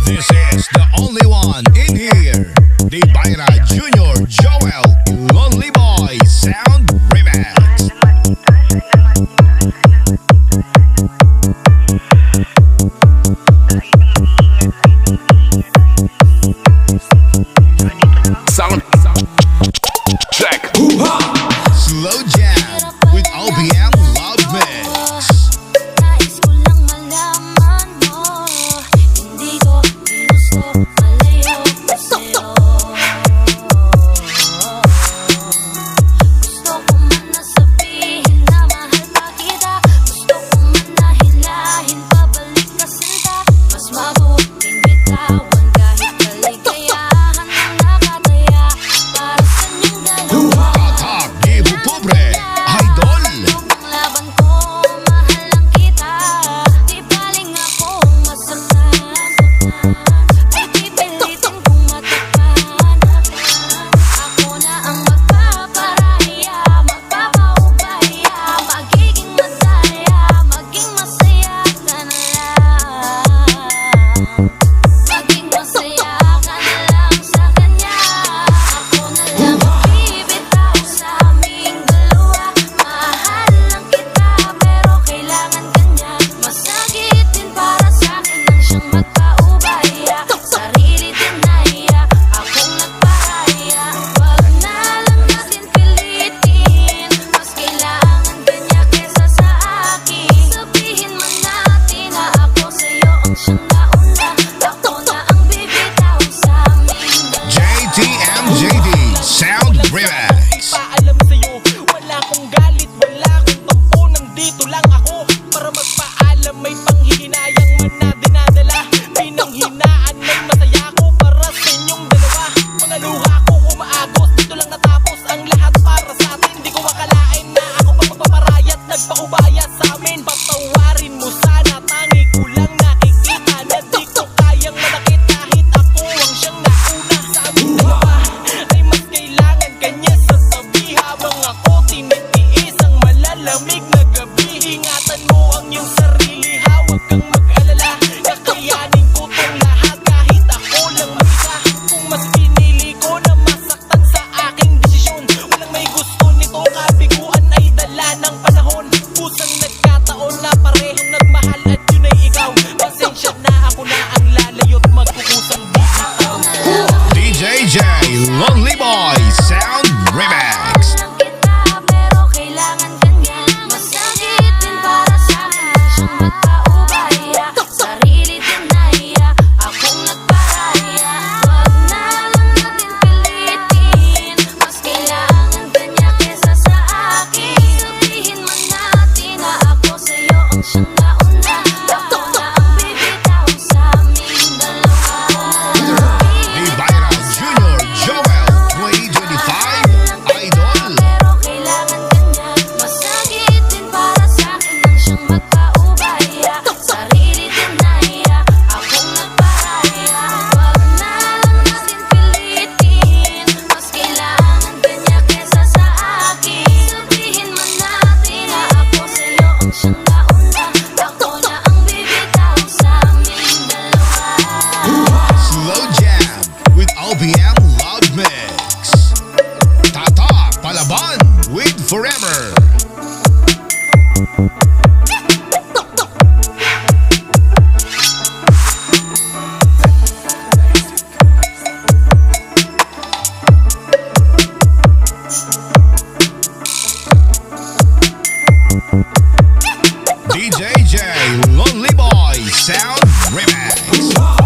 This is the only one in here. The Bayra Junior Joel Lonely Boy Sound Remix. Sound check. Slow Jam with OPM Love Mix. Nais ko lang malaman mo, hindi ko ginusto malayo pa sa'yo. Gusto ko man na sabihin na mahal pa kita, gusto ko man na hilahin pabalik ka sinta. Mas mabuting bitawan kahit kaligayahan ang nakataya para sa inyong dalawa. Tatak Gibu Pobre Idol. Ang laban ko, mahal lang kita. Di baling akong masaktan, ay pipilitin kong matakpan. Ako na ang magpaparaya, magpapaubaya, magiging masaya, maging masaya ka na lang. Maging masaya ka na lang sa kanya. Ako na lang magbibitaw sa aming dalawa. Mahal lang kita pero kailangan kanya. Masakit din para sa akin nang siyang magpaubaya. Sarili din nahiya, akong nagparaya. Wag na lang natin pilitin, mas kailangan kanya kesa sa akin. Sabihin man natin na ako sa'yo ang siyang nauna. Ako na ang bibitaw sa aming dalawa. JTMJD Sound Remix. Paalam sa'yo, wala akong galit, wala akong tampo. Nandito lang ako para magpaalam. May panghihinayang man na dinadala, pinanghinaan may masaya ko para sa inyong dalawa. Mga luha ko umaagos, dito lang natapos ang lahat para sa atin. Di ko akalain na ako pa magpaparayat, nagpaubaya sa amin. Patawarin mo sana, tangi ko lang nakikita na di ko kayang manakit kahit ako ang siyang nauna. Sa aming dalawa ay mas kailangan kanya sa tabi habang ako tinitiis ang malalamig na gabi. Ingatan mo ang iyong sarili, hawag kang mag-alala. Kakayanin ko tong lahat kahit ako lang mag-isa. Kung mas pinili ko na masaktan sa aking desisyon, walang may gusto nito, kabiguan ay dala ng panahon. Kusang nagkataon na parehong nagmahal at yun ay ikaw. Pasensya na, ako na ang lalayo't magkukusang bitaw. DJ J Lonely Boy Sound Remix. Lang kita pero kailangan kanya. Masakit din para sa akin nang siyang magpaubaya. Sarili din nahiya, akong nagparaya. Wag na lang natin pilitin, mas kailangan kanya kesa sa akin. Sabihin man natin na ako sa'yo ang siyang nauna. Ako na ang bibitaw sa aming dalawa. The Bayra Junior Joel 2025 Idol. Pero kailangan kanya. Masakit din para sa akin nang siyang magpaubaya. Sarili din nahiya, akong nagparaya. Wag na lang natin pilitin, mas kailangan kanya kesa sa akin. Sabihin man natin na ako sa'yo ang siyang nauna. Ako na ang bibitaw sa aming dalawa. Slow Jam with OPM Love Mix. Tatak Palaban with Forever. DJ J Lonely Boy Sound Remix.